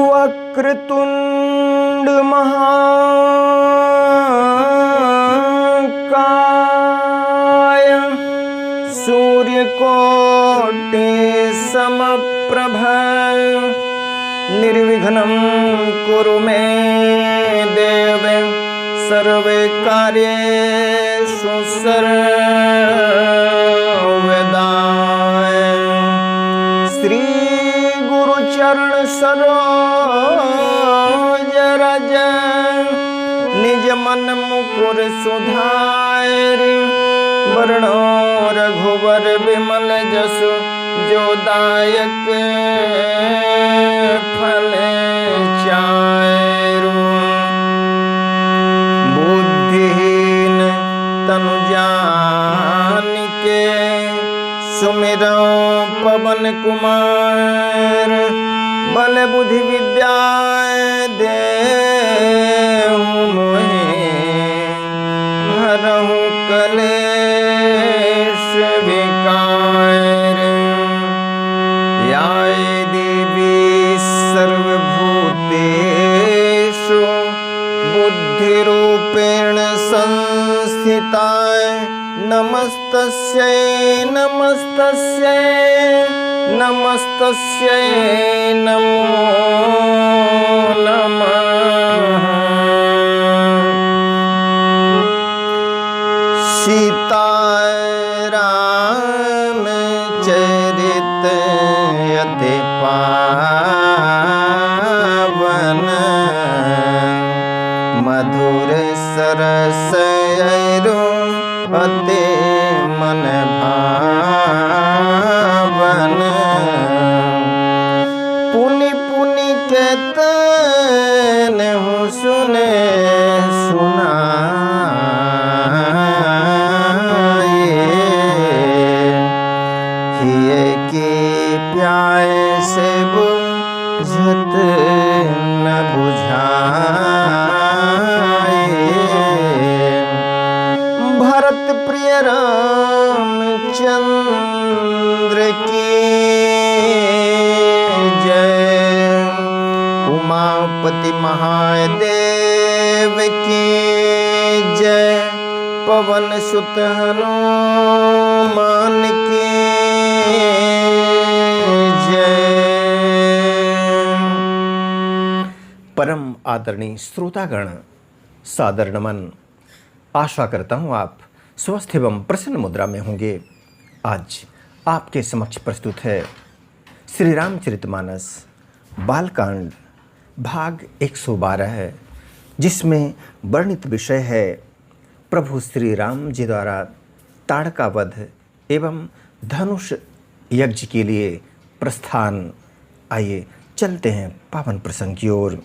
वक्रतुंड महाकाय सूर्यकोटि समप्रभ निर्विघ्नं कुरु मे देव सर्वे कार्येषु सर्वदा। श्री गुरु चरण सरोज रज निज मन मुकुर सुधारि वर्णो रघुवर विमल जसु जो दायक फल चारु। बुद्धिहीन तनु जानिके सुमिरौ पवन कुमार बल बुद्धि विद्या देहु मोहि हरहु कलेश विकार। या देवी सर्वभूतेषु बुद्धिरूपेण संस्थिता नमस्तस्यै नमस्तस्यै नमस्तस्यै नमो नमः। सीता रामचरित अति पावन मधुर सरस अति मन भावन। पुनि पुनि केतन हूँ सुने सुनाए हिये की प्यासे बुझत न बुझाए। भरत प्रिय रामचंद्र की जय उमापति महादेव की जय पवन सुत हनुमान की जय। परम आदरणीय श्रोतागण सादर नमन। आशा करता हूँ आप स्वस्थ एवं प्रसन्न मुद्रा में होंगे। आज आपके समक्ष प्रस्तुत है श्री रामचरितमानस बालकांड भाग 112 है, जिसमें वर्णित विषय है प्रभु श्री राम जी द्वारा ताड़का वध एवं धनुष यज्ञ के लिए प्रस्थान। आइए चलते हैं पावन प्रसंग की ओर।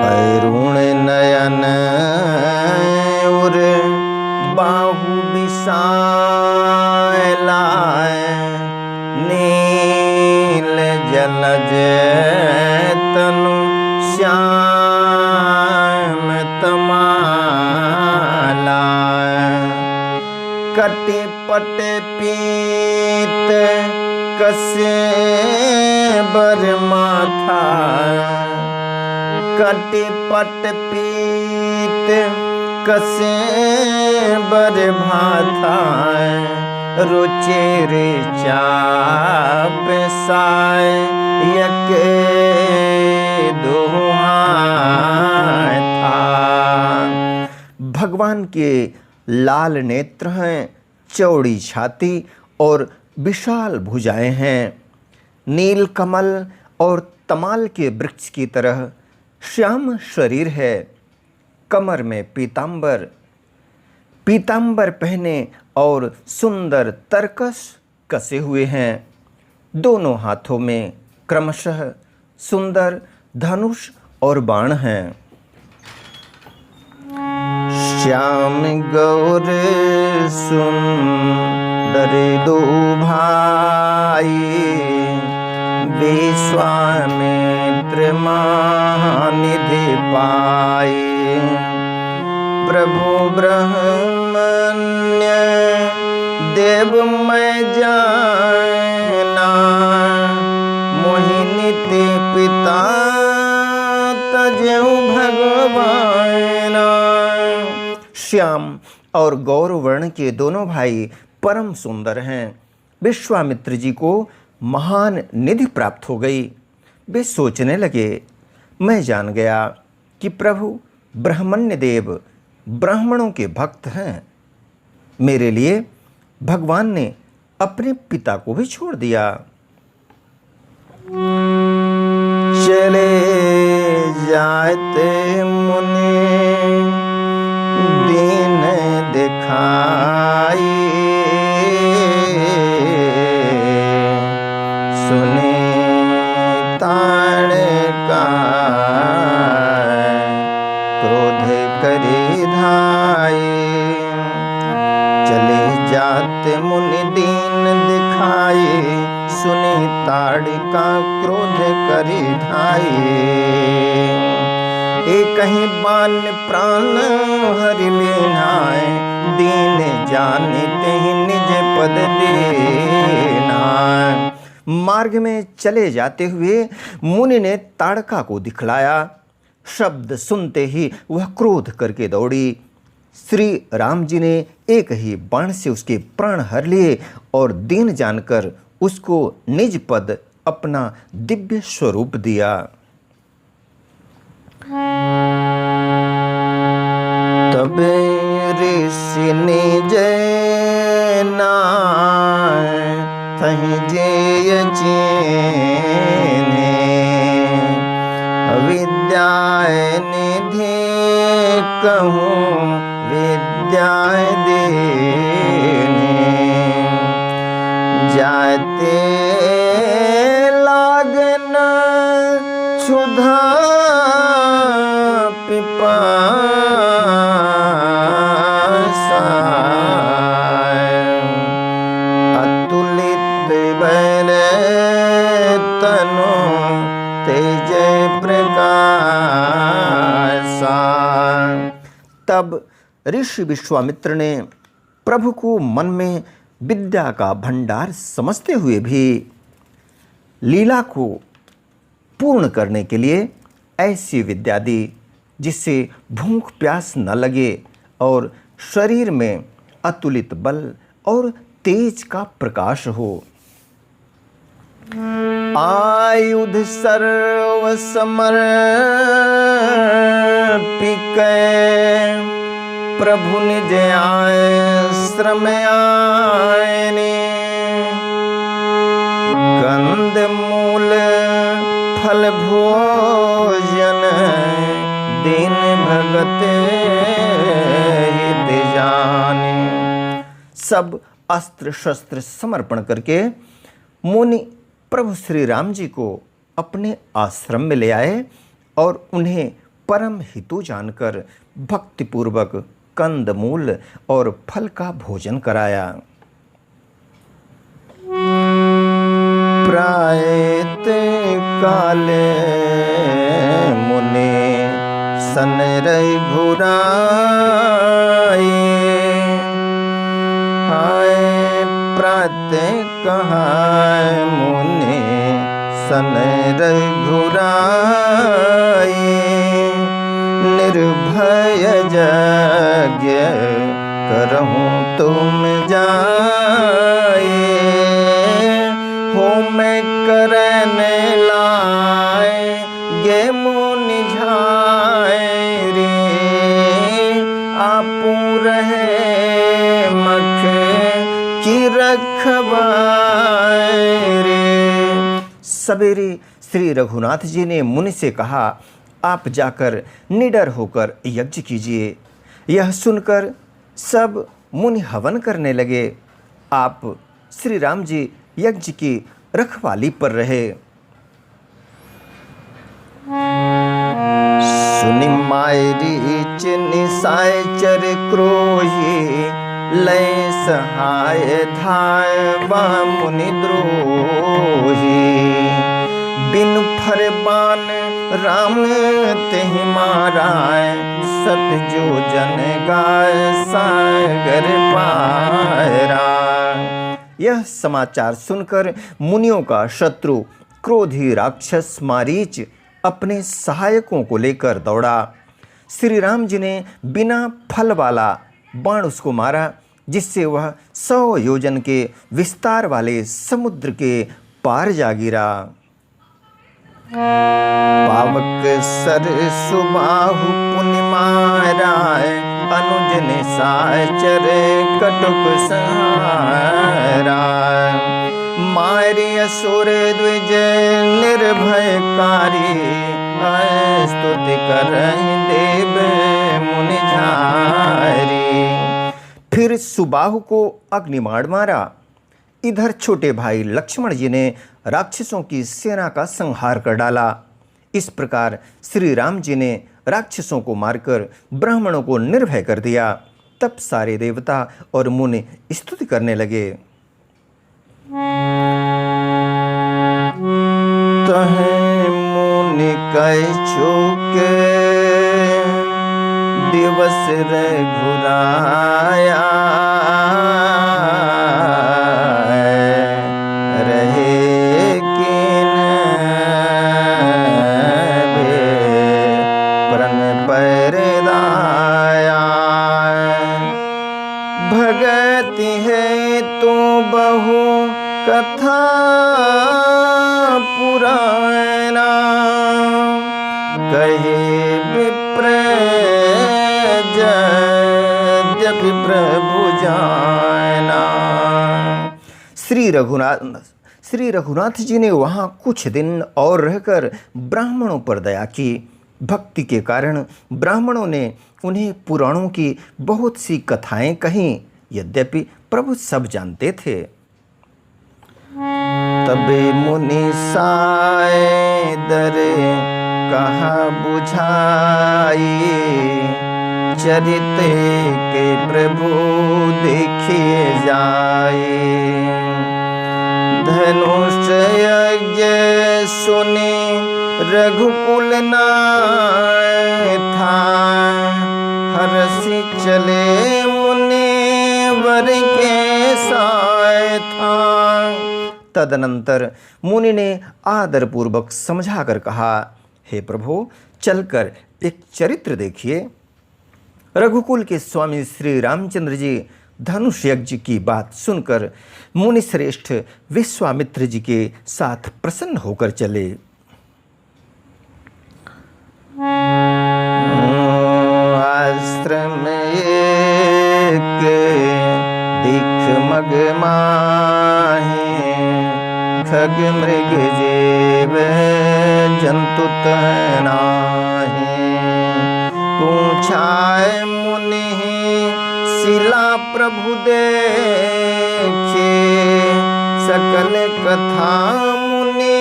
अरुण नयन उर बाहु विशाला नील जलज तनु श्याम तमाला कटि पट पीत कसे बर माथा कटि पट पीत कसे बर भाथा रुचि रे चाप साय यके दुहाय था। भगवान के लाल नेत्र हैं, चौड़ी छाती और विशाल भुजाएं हैं। नील कमल और तमाल के वृक्ष की तरह श्याम शरीर है। कमर में पीतांबर पहने और सुंदर तरकस कसे हुए हैं। दोनों हाथों में क्रमशः सुंदर धनुष और बाण हैं। श्याम गौर सुंदर दो भाई विश्वामित्र महानिधि पाए। प्रभु ब्रह्मण्य देव मैं जाए श्याम और गौरवर्ण के दोनों भाई परम सुंदर हैं। विश्वामित्र जी को महान निधि प्राप्त हो गई। वे सोचने लगे, मैं जान गया कि प्रभु ब्रह्मण्य देव ब्राह्मणों के भक्त हैं। मेरे लिए भगवान ने अपने पिता को भी छोड़ दिया। चले जाते मुनि दीन दिखाई, सुने ताड़ का क्रोध करे धाई। चले जाते मुनि दीन दिखाई, सुनी ताड़ का क्रोध करी धाई। एक ही बान प्राण हरि लेनाय, दीन जानते ही निज पद देना। मार्ग में चले जाते हुए मुनि ने ताड़का को दिखलाया। शब्द सुनते ही वह क्रोध करके दौड़ी। श्री राम जी ने एक ही बाण से उसके प्राण हर लिए और दीन जानकर उसको निज पद अपना दिव्य स्वरूप दिया। तबे ऋषि निज नाय थहि जेय चीन्हे, विद्याय निधि कहूँ विद्याय देने। जाते लागन क्षुधा पिपासा, अतुलित बल तनु तेज प्रकाशा। तब ऋषि विश्वामित्र ने प्रभु को मन में विद्या का भंडार समझते हुए भी लीला को पूर्ण करने के लिए ऐसी विद्या दी जिससे भूख प्यास न लगे और शरीर में अतुलित बल और तेज का प्रकाश हो। आयुध सर्व समर्पिक प्रभु निज आश्रम आयने। कंद मूल फल भोजन दीन भगत हित जाने। सब अस्त्र शस्त्र समर्पण करके मुनि प्रभु श्री राम जी को अपने आश्रम में ले आए और उन्हें परम हितु जानकर भक्तिपूर्वक कंद मूल और फल का भोजन कराया। प्रायत काले मुनि सन रघुराई, हाय प्रातः कहाय मुनि सन रघुराई। निर्भय यज्ञ करहूँ तुम जाए, हो मैं करने लाए ये मुनि झाए रे। आपू रहे मख की रखवाए रे। सवेरे श्री रघुनाथ जी ने मुनि से कहा, आप जाकर निडर होकर यज्ञ कीजिए। यह सुनकर सब मुनि हवन करने लगे। आप श्री राम जी यज्ञ की रखवाली पर रहे। सुनि मायरीच निसाय चर क्रोही, लय सहाय धाय मुनि द्रोही। बिन फरमान राम तेहि माराय, सत जो जन गाय सागर पारा। यह समाचार सुनकर मुनियों का शत्रु क्रोधी राक्षस मारीच अपने सहायकों को लेकर दौड़ा। श्री राम जी ने बिना फल वाला बाण उसको मारा, जिससे वह 100 योजन के विस्तार वाले समुद्र के पार जा गिरा। पावक सर सुबाहु पुनि माराय, अनुज निशाचर कटुक संहारा। मारि असुर द्विज निर्भयकारी, स्तुति करहि देव मुनि झारी। फिर सुबाहु को अग्निबाण मारा। इधर छोटे भाई लक्ष्मण जी ने राक्षसों की सेना का संहार कर डाला। इस प्रकार श्री राम जी ने राक्षसों को मारकर ब्राह्मणों को निर्भय कर दिया। तब सारे देवता और मुनि स्तुति करने लगे। तहें मुनि कह चुके दिवस रघुराया, रहे किन प्रण परदाया। भगति है तो बहु कथा पुराना, कहे विप्र जब प्रभु जाना। श्री रघुनाथ जी ने वहाँ कुछ दिन और रहकर ब्राह्मणों पर दया की। भक्ति के कारण ब्राह्मणों ने उन्हें पुराणों की बहुत सी कथाएं कहीं, यद्यपि प्रभु सब जानते थे। तबे मुनि साय दरे कहा बुझाई, चरित के प्रभु देखिए जाए। धनुष यज्ञ सुने रघुकुल नाय था, हरसि चले मुनि वर के साय था। तदनंतर मुनि ने आदरपूर्वक समझाकर कहा, हे प्रभु, चलकर एक चरित्र देखिए। रघुकुल के स्वामी श्री रामचंद्र जी धनुष यज्ञ की बात सुनकर मुनि श्रेष्ठ विश्वामित्र जी के साथ प्रसन्न होकर चले। आश्रम एक दिख मग माहे, खग मृग जीव जंतु तनाहे। पूछाय मुनि शिला प्रभु देखे, सकल कथा मुनि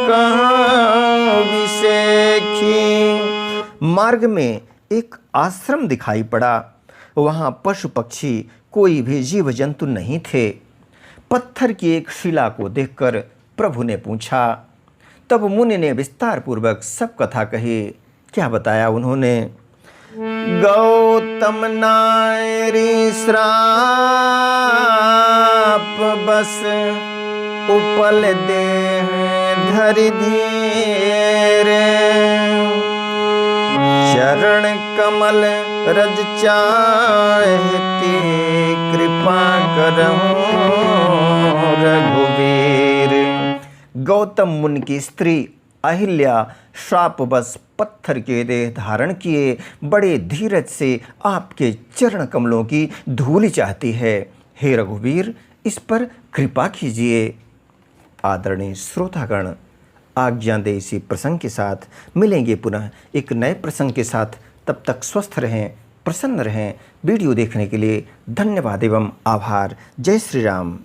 कहाँ विसेखी। मार्ग में एक आश्रम दिखाई पड़ा। वहाँ पशु पक्षी कोई भी जीव जंतु नहीं थे। पत्थर की एक शिला को देखकर प्रभु ने पूछा। तब मुनि ने विस्तार पूर्वक सब कथा कही। क्या बताया उन्होंने? गौतम नारी श्राप बस, उपल देह धरि धीरे। चरण कमल रज चाहती, कृपा करहु रघुवीर। गौतम मुनि की स्त्री अहिल्या श्रापवश पत्थर के देह धारण किए बड़े धीरज से आपके चरण कमलों की धूलि चाहती है। हे रघुवीर, इस पर कृपा कीजिए। आदरणीय श्रोतागण, आज्ञा दे इसी प्रसंग के साथ मिलेंगे पुनः एक नए प्रसंग के साथ। तब तक स्वस्थ रहें, प्रसन्न रहें। वीडियो देखने के लिए धन्यवाद एवं आभार। जय श्री राम।